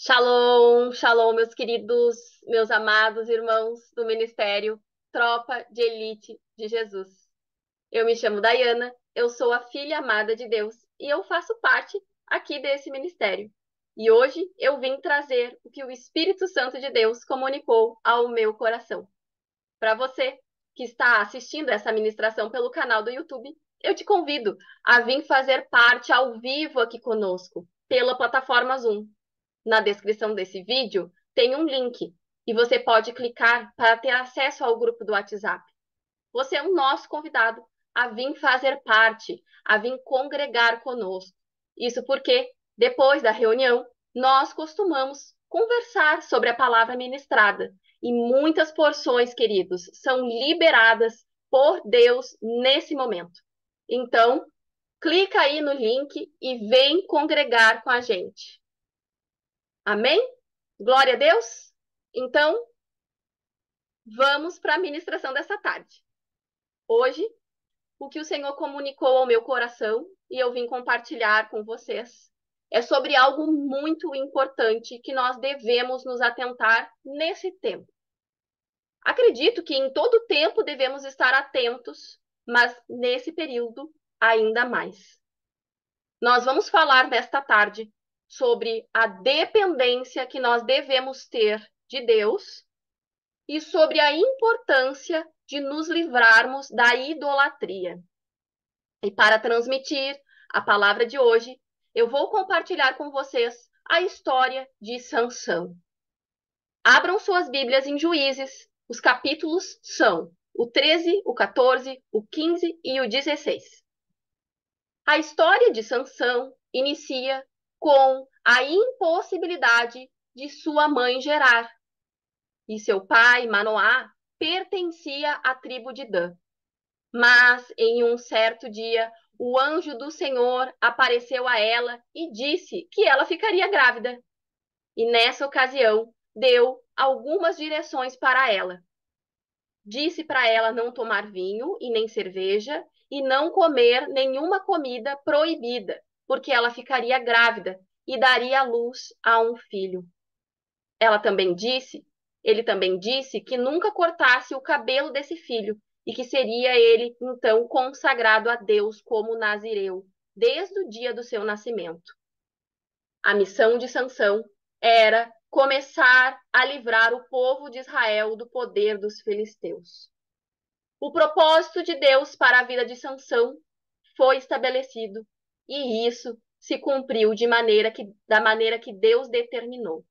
Shalom, shalom, meus queridos, meus amados irmãos do Ministério Tropa de Elite de Jesus. Eu me chamo Dayana, eu sou a filha amada de Deus e eu faço parte aqui desse ministério. E hoje eu vim trazer o que o Espírito Santo de Deus comunicou ao meu coração. Para você que está assistindo essa ministração pelo canal do YouTube, eu te convido a vir fazer parte ao vivo aqui conosco, pela plataforma Zoom. Na descrição desse vídeo tem um link e você pode clicar para ter acesso ao grupo do WhatsApp. Você é o nosso convidado a vir fazer parte, a vir congregar conosco. Isso porque, depois da reunião, nós costumamos conversar sobre a palavra ministrada. E muitas porções, queridos, são liberadas por Deus nesse momento. Então, clica aí no link e vem congregar com a gente. Amém? Glória a Deus? Então, vamos para a ministração dessa tarde. Hoje, o que o Senhor comunicou ao meu coração e eu vim compartilhar com vocês é sobre algo muito importante que nós devemos nos atentar nesse tempo. Acredito que em todo tempo devemos estar atentos, mas nesse período ainda mais. Nós vamos falar nesta tarde sobre a dependência que nós devemos ter de Deus e sobre a importância de nos livrarmos da idolatria. E para transmitir a palavra de hoje, eu vou compartilhar com vocês a história de Sansão. Abram suas Bíblias em Juízes. Os capítulos são o 13, o 14, o 15 e o 16. A história de Sansão inicia com a impossibilidade de sua mãe gerar. E seu pai, Manoá, pertencia à tribo de Dan. Mas, em um certo dia, o anjo do Senhor apareceu a ela e disse que ela ficaria grávida. E nessa ocasião, deu algumas direções para ela. Disse para ela não tomar vinho e nem cerveja e não comer nenhuma comida proibida, porque ela ficaria grávida e daria à luz a um filho. Ele também disse que nunca cortasse o cabelo desse filho e que seria ele, então, consagrado a Deus como nazireu, desde o dia do seu nascimento. A missão de Sansão era começar a livrar o povo de Israel do poder dos filisteus. O propósito de Deus para a vida de Sansão foi estabelecido e isso se cumpriu da maneira que Deus determinou.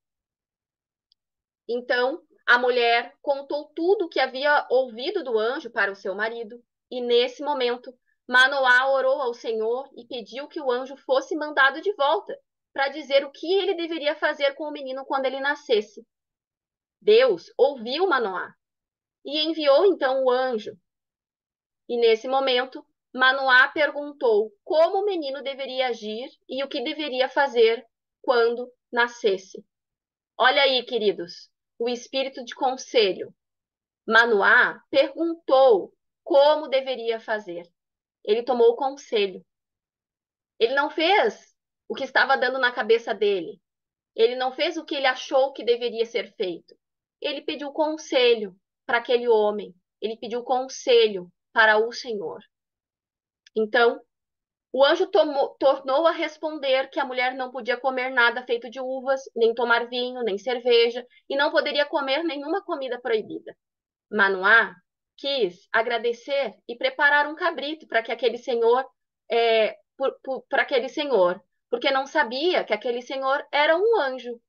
Então, a mulher contou tudo o que havia ouvido do anjo para o seu marido, e nesse momento, Manoá orou ao Senhor e pediu que o anjo fosse mandado de volta, para dizer o que ele deveria fazer com o menino quando ele nascesse. Deus ouviu Manoá e enviou então o anjo. E nesse momento, Manoá perguntou como o menino deveria agir e o que deveria fazer quando nascesse. Olha aí, queridos, o espírito de conselho. Manoá perguntou como deveria fazer. Ele tomou o conselho. Ele não fez o que estava dando na cabeça dele. Ele não fez o que ele achou que deveria ser feito. Ele pediu conselho para aquele homem. Ele pediu conselho para o Senhor. Então, o anjo tornou a responder que a mulher não podia comer nada feito de uvas, nem tomar vinho, nem cerveja, e não poderia comer nenhuma comida proibida. Manoá quis agradecer e preparar um cabrito para que aquele senhor, para aquele senhor, porque não sabia que aquele senhor era um anjo.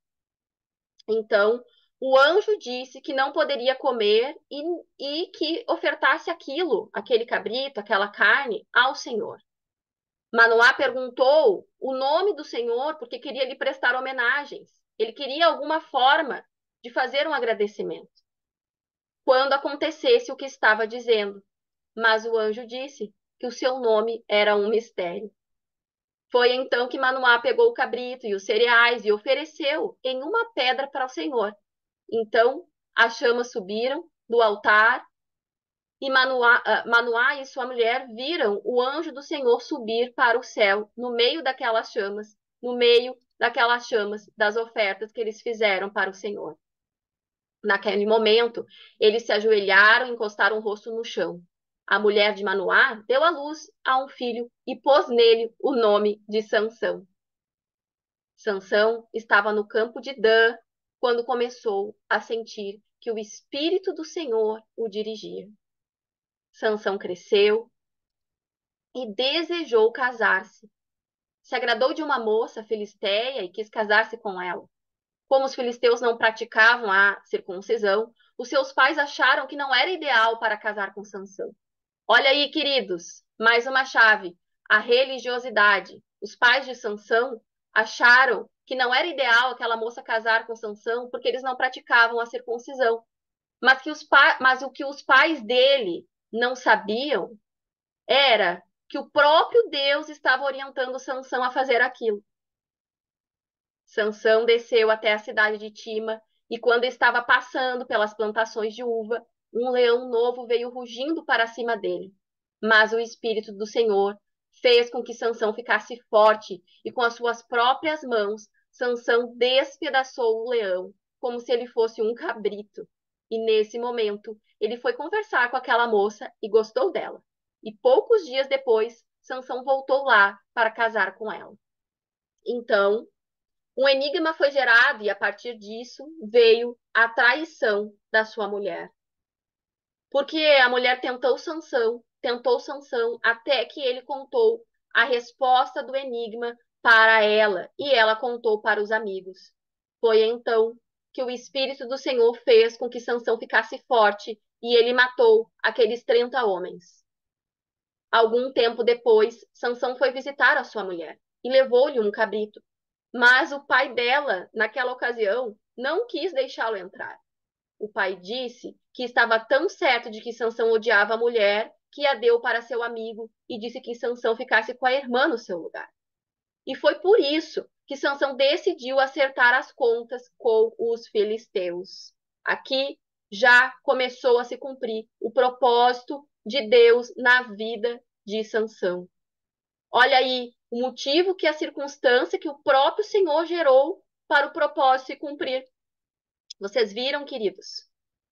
Então, o anjo disse que não poderia comer e que ofertasse aquele cabrito, aquela carne, ao Senhor. Manoá perguntou o nome do Senhor porque queria lhe prestar homenagens. Ele queria alguma forma de fazer um agradecimento quando acontecesse o que estava dizendo. Mas o anjo disse que o seu nome era um mistério. Foi então que Manoá pegou o cabrito e os cereais e ofereceu em uma pedra para o Senhor. Então as chamas subiram do altar e Manoá e sua mulher viram o anjo do Senhor subir para o céu no meio daquelas chamas no meio daquelas chamas das ofertas que eles fizeram para o Senhor. Naquele momento, eles se ajoelharam e encostaram o rosto no chão. A mulher de Manoá deu à luz a um filho e pôs nele o nome de Sansão. Sansão estava no campo de Dan quando começou a sentir que o Espírito do Senhor o dirigia. Sansão cresceu e desejou casar-se. Se agradou de uma moça filisteia e quis casar-se com ela. Como os filisteus não praticavam a circuncisão, os seus pais acharam que não era ideal para casar com Sansão. Olha aí, queridos, mais uma chave: a religiosidade. Os pais de Sansão acharam que não era ideal aquela moça casar com Sansão porque eles não praticavam a circuncisão. Mas o que os pais dele não sabiam era que o próprio Deus estava orientando Sansão a fazer aquilo. Sansão desceu até a cidade de Tima e quando estava passando pelas plantações de uva, um leão novo veio rugindo para cima dele. Mas o Espírito do Senhor fez com que Sansão ficasse forte e com as suas próprias mãos Sansão despedaçou o leão como se ele fosse um cabrito. E nesse momento ele foi conversar com aquela moça e gostou dela. E poucos dias depois, Sansão voltou lá para casar com ela. Então, um enigma foi gerado e a partir disso veio a traição da sua mulher. Porque a mulher tentou Sansão até que ele contou a resposta do enigma para ela e ela contou para os amigos. Foi então que o Espírito do Senhor fez com que Sansão ficasse forte e ele matou aqueles 30 homens. Algum tempo depois, Sansão foi visitar a sua mulher e levou-lhe um cabrito. Mas o pai dela, naquela ocasião, não quis deixá-lo entrar. O pai disse que estava tão certo de que Sansão odiava a mulher que a deu para seu amigo e disse que Sansão ficasse com a irmã no seu lugar. E foi por isso que Sansão decidiu acertar as contas com os filisteus. Aqui já começou a se cumprir o propósito de Deus na vida de Sansão. Olha aí o motivo que a circunstância que o próprio Senhor gerou para o propósito se cumprir. Vocês viram, queridos?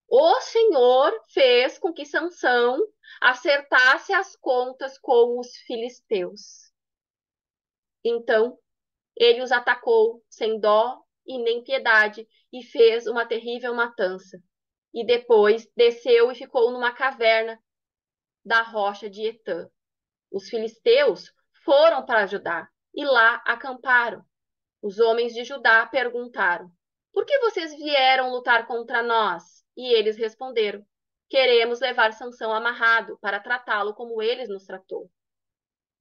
O Senhor fez com que Sansão acertasse as contas com os filisteus. Então, ele os atacou sem dó e nem piedade e fez uma terrível matança. E depois desceu e ficou numa caverna da rocha de Etã. Os filisteus foram para Judá e lá acamparam. Os homens de Judá perguntaram: por que vocês vieram lutar contra nós? E eles responderam: queremos levar Sansão amarrado para tratá-lo como eles nos tratou.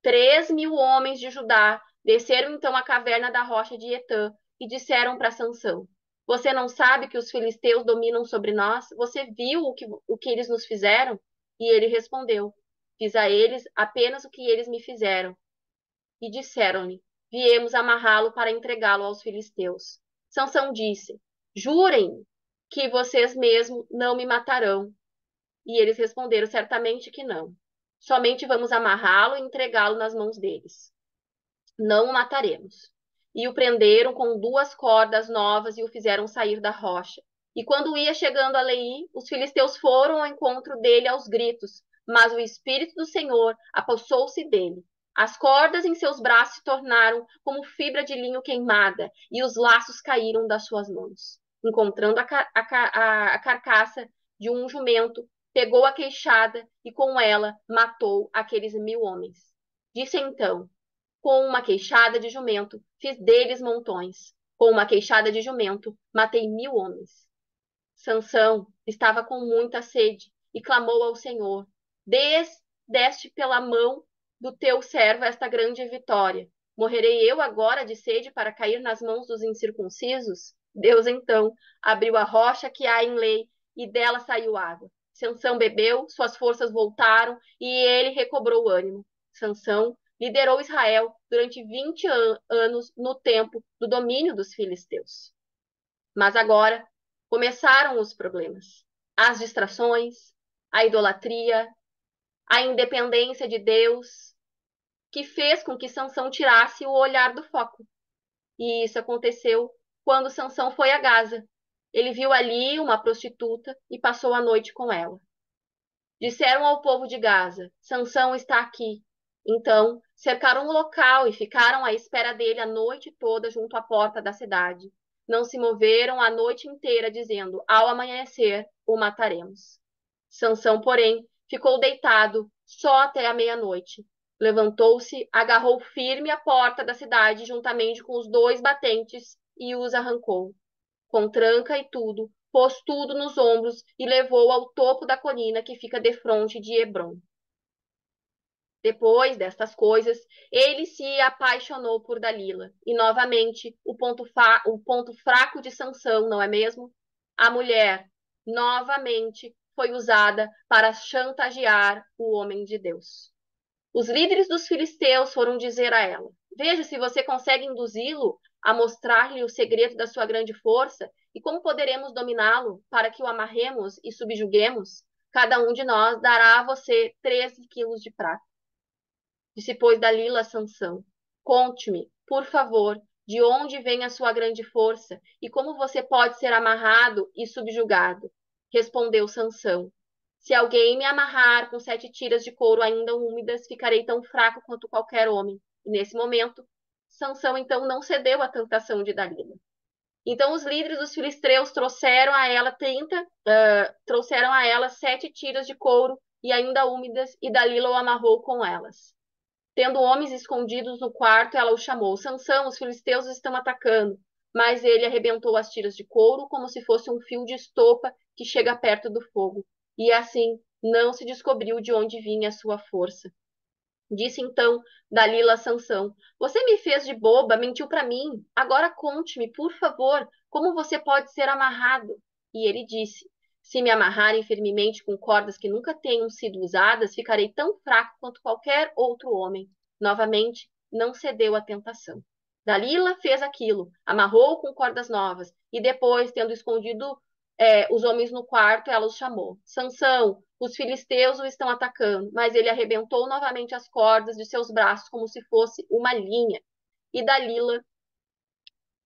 3.000 homens de Judá desceram então à caverna da rocha de Etã e disseram para Sansão: você não sabe que os filisteus dominam sobre nós? Você viu o que eles nos fizeram? E ele respondeu: fiz a eles apenas o que eles me fizeram. E disseram-lhe: viemos amarrá-lo para entregá-lo aos filisteus. Sansão disse: jurem que vocês mesmos não me matarão. E eles responderam: certamente que não. Somente vamos amarrá-lo e entregá-lo nas mãos deles. Não o mataremos. E o prenderam com 2 cordas novas e o fizeram sair da rocha. E quando ia chegando a Leí, os filisteus foram ao encontro dele aos gritos, mas o Espírito do Senhor apossou-se dele. As cordas em seus braços se tornaram como fibra de linho queimada, e os laços caíram das suas mãos. Encontrando a carcaça de um jumento, pegou a queixada e com ela matou aqueles 1.000 homens. Disse então: com uma queixada de jumento, fiz deles montões. Com uma queixada de jumento, matei 1.000 homens. Sansão estava com muita sede e clamou ao Senhor: deste pela mão do teu servo esta grande vitória. Morrerei eu agora de sede para cair nas mãos dos incircuncisos? Deus então abriu a rocha que há em Lei e dela saiu água. Sansão bebeu, suas forças voltaram e ele recobrou o ânimo. Sansão liderou Israel durante 20 anos no tempo do domínio dos filisteus. Mas agora começaram os problemas. As distrações, a idolatria, a independência de Deus, que fez com que Sansão tirasse o olhar do foco. E isso aconteceu quando Sansão foi a Gaza. Ele viu ali uma prostituta e passou a noite com ela. Disseram ao povo de Gaza: Sansão está aqui. Então, cercaram o local e ficaram à espera dele a noite toda junto à porta da cidade. Não se moveram a noite inteira, dizendo: ao amanhecer o mataremos. Sansão, porém, ficou deitado só até a meia-noite. Levantou-se, agarrou firme a porta da cidade juntamente com os dois batentes e os arrancou com tranca e tudo, pôs tudo nos ombros e levou ao topo da colina que fica defronte de Hebrom. Depois destas coisas, ele se apaixonou por Dalila, e novamente o ponto fraco de Sansão, não é mesmo? A mulher, novamente, foi usada para chantagear o homem de Deus. Os líderes dos filisteus foram dizer a ela: veja se você consegue induzi-lo a mostrar-lhe o segredo da sua grande força e como poderemos dominá-lo para que o amarremos e subjuguemos. Cada um de nós dará a você 13 quilos de prata. Disse, pois, Dalila a Sansão: conte-me, por favor, de onde vem a sua grande força e como você pode ser amarrado e subjugado. Respondeu Sansão: se alguém me amarrar com 7 tiras de couro ainda úmidas, ficarei tão fraco quanto qualquer homem. E nesse momento, Sansão então não cedeu à tentação de Dalila. Então os líderes dos filisteus trouxeram a ela 7 tiras de couro e ainda úmidas, e Dalila o amarrou com elas. Tendo homens escondidos no quarto, ela o chamou: Sansão, os filisteus estão atacando. Mas ele arrebentou as tiras de couro como se fosse um fio de estopa que chega perto do fogo. E assim não se descobriu de onde vinha a sua força. Disse então Dalila a Sansão: você me fez de boba, mentiu para mim. Agora conte-me, por favor, como você pode ser amarrado. E ele disse: se me amarrarem firmemente com cordas que nunca tenham sido usadas, ficarei tão fraco quanto qualquer outro homem. Novamente, não cedeu à tentação. Dalila fez aquilo, amarrou com cordas novas, e depois, tendo escondido os homens no quarto, ela os chamou: Sansão, os filisteus o estão atacando. Mas ele arrebentou novamente as cordas de seus braços como se fosse uma linha. E Dalila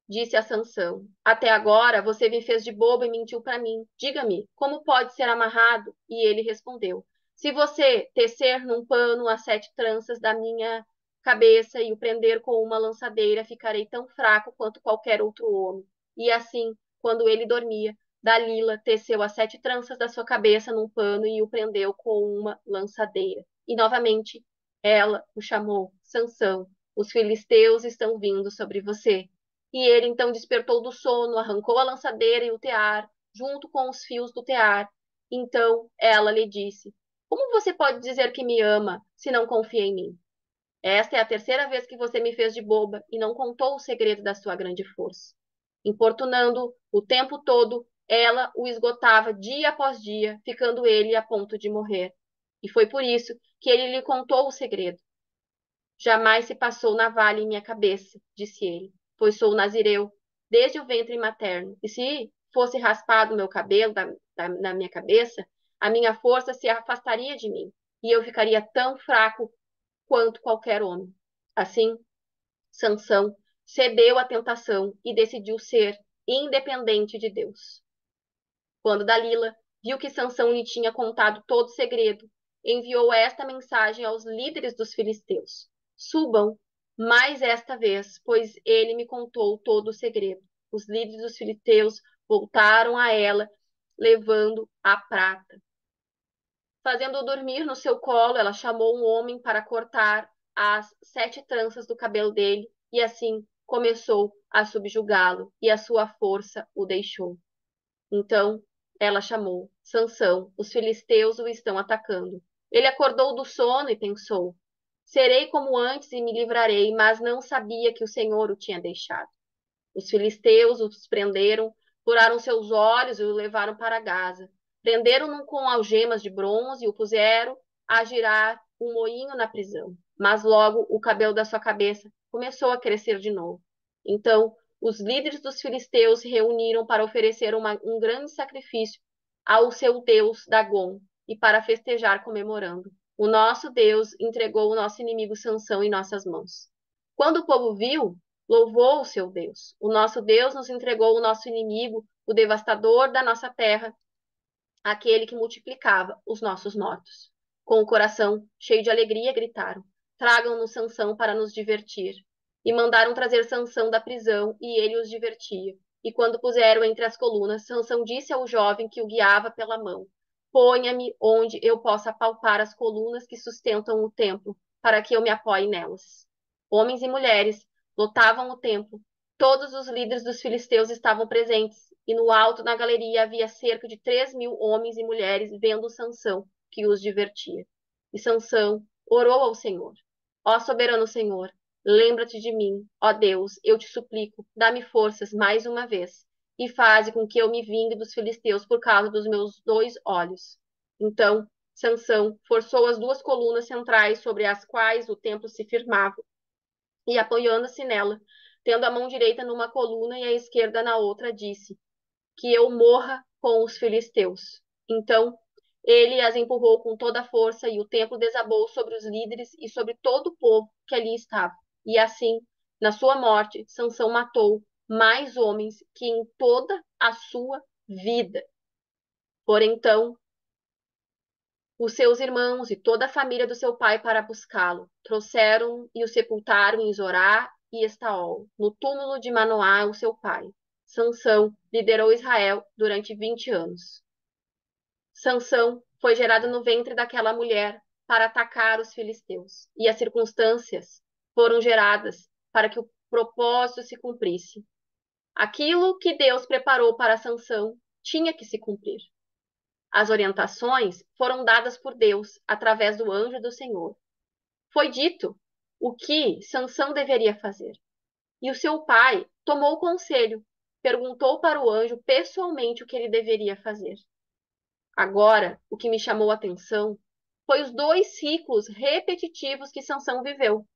disse a Sansão: até agora você me fez de bobo e mentiu para mim. Diga-me, como pode ser amarrado? E ele respondeu: se você tecer num pano as 7 tranças da minha cabeça e o prender com uma lançadeira, ficarei tão fraco quanto qualquer outro homem. E assim, quando ele dormia, Dalila teceu as 7 tranças da sua cabeça num pano e o prendeu com uma lançadeira. E novamente ela o chamou: Sansão, os filisteus estão vindo sobre você. E ele então despertou do sono, arrancou a lançadeira e o tear, junto com os fios do tear. Então ela lhe disse: como você pode dizer que me ama se não confia em mim? Esta é a terceira vez que você me fez de boba e não contou o segredo da sua grande força. Importunando o tempo todo, ela o esgotava dia após dia, ficando ele a ponto de morrer. E foi por isso que ele lhe contou o segredo. Jamais se passou navalha em minha cabeça, disse ele, pois sou nazireu desde o ventre materno. E se fosse raspado o meu cabelo na minha cabeça, a minha força se afastaria de mim, e eu ficaria tão fraco quanto qualquer homem. Assim, Sansão cedeu à tentação e decidiu ser independente de Deus. Quando Dalila viu que Sansão lhe tinha contado todo o segredo, enviou esta mensagem aos líderes dos filisteus: subam mais esta vez, pois ele me contou todo o segredo. Os líderes dos filisteus voltaram a ela, levando a prata. Fazendo-o dormir no seu colo, ela chamou um homem para cortar as 7 tranças do cabelo dele, e assim começou a subjugá-lo, e a sua força o deixou. Então ela chamou: Sansão, os filisteus o estão atacando. Ele acordou do sono e pensou: serei como antes e me livrarei, mas não sabia que o Senhor o tinha deixado. Os filisteus os prenderam, furaram seus olhos e o levaram para Gaza. Prenderam-no com algemas de bronze e o puseram a girar um moinho na prisão. Mas logo o cabelo da sua cabeça começou a crescer de novo. Então os líderes dos filisteus se reuniram para oferecer um grande sacrifício ao seu deus Dagom e para festejar comemorando: o nosso Deus entregou o nosso inimigo Sansão em nossas mãos. Quando o povo viu louvou o seu Deus. O nosso Deus nos entregou o nosso inimigo, o devastador da nossa terra, aquele que multiplicava os nossos mortos. Com o coração cheio de alegria, gritaram: Tragam-nos Sansão para nos divertir. E mandaram trazer Sansão da prisão, e ele os divertia. E quando puseram entre as colunas, Sansão disse ao jovem que o guiava pela mão: Ponha-me onde eu possa palpar as colunas que sustentam o templo, para que eu me apoie nelas. Homens e mulheres lotavam o templo. Todos os líderes dos filisteus estavam presentes, e no alto da galeria havia cerca de 3.000 homens e mulheres vendo Sansão, que os divertia. E Sansão orou ao Senhor: Ó soberano Senhor, lembra-te de mim, ó Deus, eu te suplico, dá-me forças mais uma vez, e faze com que eu me vingue dos filisteus por causa dos meus 2 olhos. Então, Sansão forçou as 2 colunas centrais sobre as quais o templo se firmava, e apoiando-se nela, tendo a mão direita numa coluna e a esquerda na outra, disse: Que eu morra com os filisteus. Então ele as empurrou com toda a força, e o templo desabou sobre os líderes e sobre todo o povo que ali estava. E assim, na sua morte, Sansão matou mais homens que em toda a sua vida. Por então, os seus irmãos e toda a família do seu pai para buscá-lo trouxeram e o sepultaram em Zorá e Estaol, no túmulo de Manoá, o seu pai. Sansão liderou Israel durante 20 anos. Sansão foi gerado no ventre daquela mulher para atacar os filisteus, e as circunstâncias foram geradas para que o propósito se cumprisse. Aquilo que Deus preparou para Sansão tinha que se cumprir. As orientações foram dadas por Deus através do anjo do Senhor. Foi dito o que Sansão deveria fazer. E o seu pai tomou o conselho, perguntou para o anjo pessoalmente o que ele deveria fazer. Agora, o que me chamou a atenção foi os 2 ciclos repetitivos que Sansão viveu.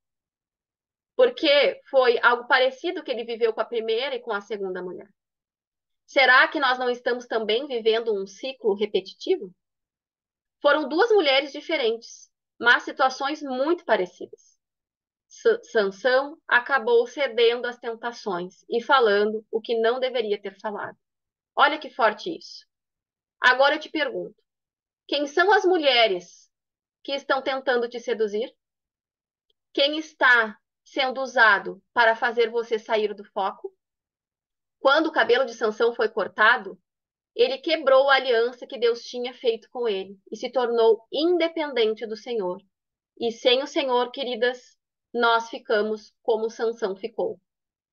Porque foi algo parecido que ele viveu com a primeira e com a segunda mulher. Será que nós não estamos também vivendo um ciclo repetitivo? Foram 2 mulheres diferentes, mas situações muito parecidas. Sansão acabou cedendo às tentações e falando o que não deveria ter falado. Olha que forte isso. Agora eu te pergunto, quem são as mulheres que estão tentando te seduzir? Quem está sendo usado para fazer você sair do foco? Quando o cabelo de Sansão foi cortado, ele quebrou a aliança que Deus tinha feito com ele e se tornou independente do Senhor. E sem o Senhor, queridas, nós ficamos como Sansão ficou,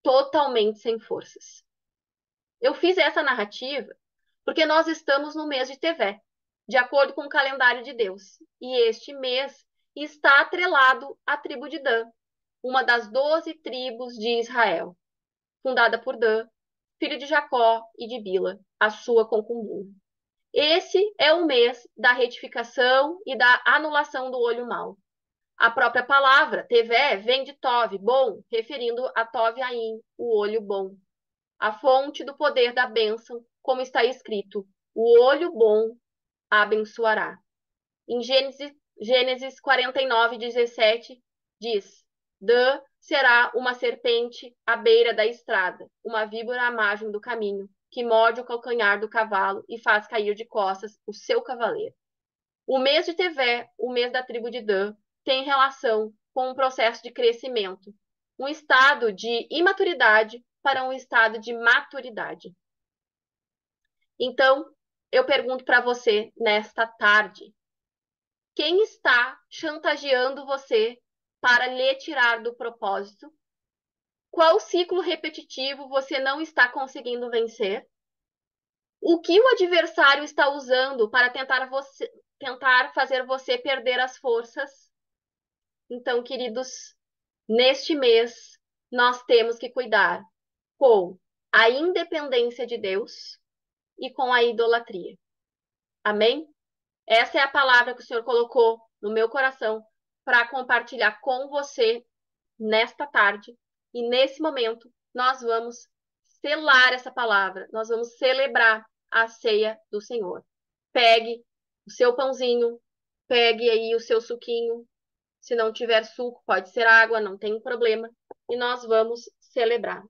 totalmente sem forças. Eu fiz essa narrativa porque nós estamos no mês de Tevé, de acordo com o calendário de Deus. E este mês está atrelado à tribo de Dan, uma das 12 tribos de Israel, fundada por Dan, filho de Jacó e de Bila, a sua concubina. Esse é o mês da retificação e da anulação do olho mau. A própria palavra Tevé vem de Tov, bom, referindo a Tov Ain, o olho bom. A fonte do poder da bênção, como está escrito, o olho bom abençoará. Em Gênesis 49:17, diz: Dan será uma serpente à beira da estrada, uma víbora à margem do caminho, que morde o calcanhar do cavalo e faz cair de costas o seu cavaleiro. O mês de Tevé, o mês da tribo de Dan, tem relação com um processo de crescimento, um estado de imaturidade para um estado de maturidade. Então, eu pergunto para você nesta tarde: quem está chantageando você para lhe tirar do propósito? Qual ciclo repetitivo você não está conseguindo vencer? O que o adversário está usando para tentar fazer você perder as forças? Então, queridos, neste mês nós temos que cuidar com a independência de Deus e com a idolatria. Amém? Essa é a palavra que o Senhor colocou no meu coração para compartilhar com você nesta tarde. E nesse momento, nós vamos selar essa palavra, nós vamos celebrar a ceia do Senhor. Pegue o seu pãozinho, pegue aí o seu suquinho. Se não tiver suco, pode ser água, não tem problema. E nós vamos celebrar.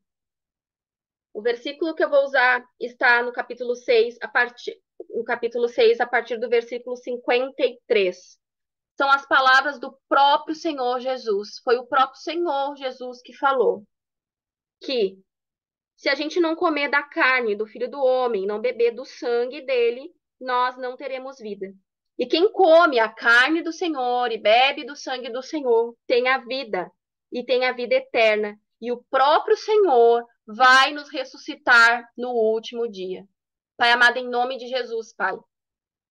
O versículo que eu vou usar está no capítulo 6, a partir do versículo 53. São as palavras do próprio Senhor Jesus. Foi o próprio Senhor Jesus que falou que se a gente não comer da carne do Filho do Homem, não beber do sangue dele, nós não teremos vida. E quem come a carne do Senhor e bebe do sangue do Senhor tem a vida, e tem a vida eterna. E o próprio Senhor vai nos ressuscitar no último dia. Pai amado, em nome de Jesus, Pai.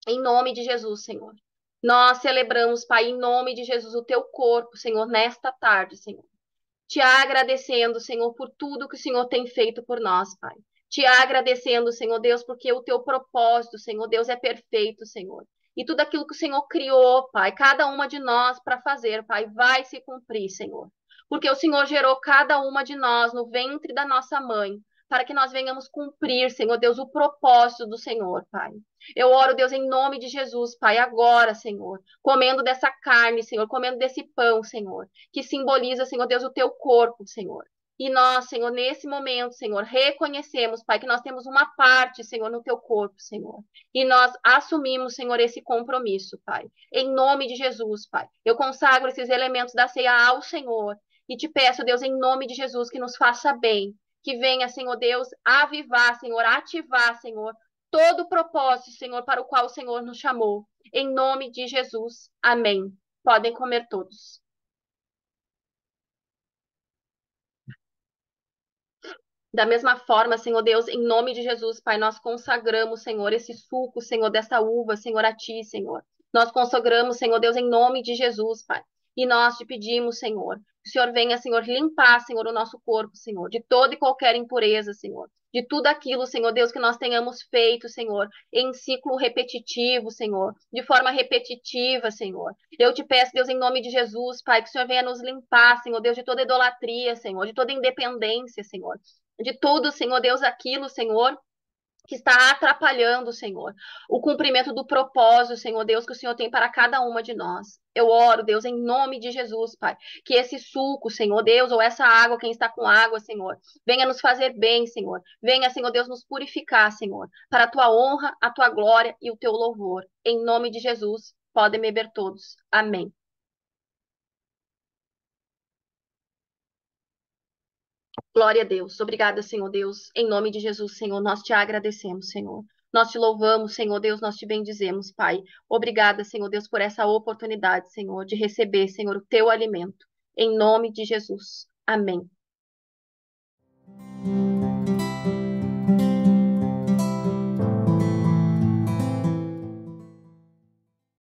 Em nome de Jesus, Senhor. Nós celebramos, Pai, em nome de Jesus, o teu corpo, Senhor, nesta tarde, Senhor. Te agradecendo, Senhor, por tudo que o Senhor tem feito por nós, Pai. Te agradecendo, Senhor Deus, porque o teu propósito, Senhor Deus, é perfeito, Senhor. E tudo aquilo que o Senhor criou, Pai, cada uma de nós para fazer, Pai, vai se cumprir, Senhor. Porque o Senhor gerou cada uma de nós no ventre da nossa mãe, para que nós venhamos cumprir, Senhor Deus, o propósito do Senhor, Pai. Eu oro, Deus, em nome de Jesus, Pai, agora, Senhor, comendo dessa carne, Senhor, comendo desse pão, Senhor, que simboliza, Senhor Deus, o teu corpo, Senhor. E nós, Senhor, nesse momento, Senhor, reconhecemos, Pai, que nós temos uma parte, Senhor, no teu corpo, Senhor. E nós assumimos, Senhor, esse compromisso, Pai. Em nome de Jesus, Pai. Eu consagro esses elementos da ceia ao Senhor e te peço, Deus, em nome de Jesus, que nos faça bem. Que venha, Senhor Deus, avivar, Senhor, ativar, Senhor, todo o propósito, Senhor, para o qual o Senhor nos chamou. Em nome de Jesus. Amém. Podem comer todos. Da mesma forma, Senhor Deus, em nome de Jesus, Pai, nós consagramos, Senhor, esse suco, Senhor, dessa uva, Senhor, a Ti, Senhor. Nós consagramos, Senhor Deus, em nome de Jesus, Pai. E nós te pedimos, Senhor, que o Senhor venha, Senhor, limpar, Senhor, o nosso corpo, Senhor, de toda e qualquer impureza, Senhor. De tudo aquilo, Senhor Deus, que nós tenhamos feito, Senhor, em ciclo repetitivo, Senhor, de forma repetitiva, Senhor. Eu te peço, Deus, em nome de Jesus, Pai, que o Senhor venha nos limpar, Senhor Deus, de toda idolatria, Senhor, de toda independência, Senhor, de tudo, Senhor Deus, aquilo, Senhor, que está atrapalhando, Senhor, o cumprimento do propósito, Senhor Deus, que o Senhor tem para cada uma de nós. Eu oro, Deus, em nome de Jesus, Pai, que esse suco, Senhor Deus, ou essa água, quem está com água, Senhor, venha nos fazer bem, Senhor. Venha, Senhor Deus, nos purificar, Senhor, para a tua honra, a tua glória e o teu louvor. Em nome de Jesus, podem beber todos. Amém. Glória a Deus. Obrigada, Senhor Deus. Em nome de Jesus, Senhor, nós te agradecemos, Senhor. Nós te louvamos, Senhor Deus, nós te bendizemos, Pai. Obrigada, Senhor Deus, por essa oportunidade, Senhor, de receber, Senhor, o teu alimento. Em nome de Jesus. Amém.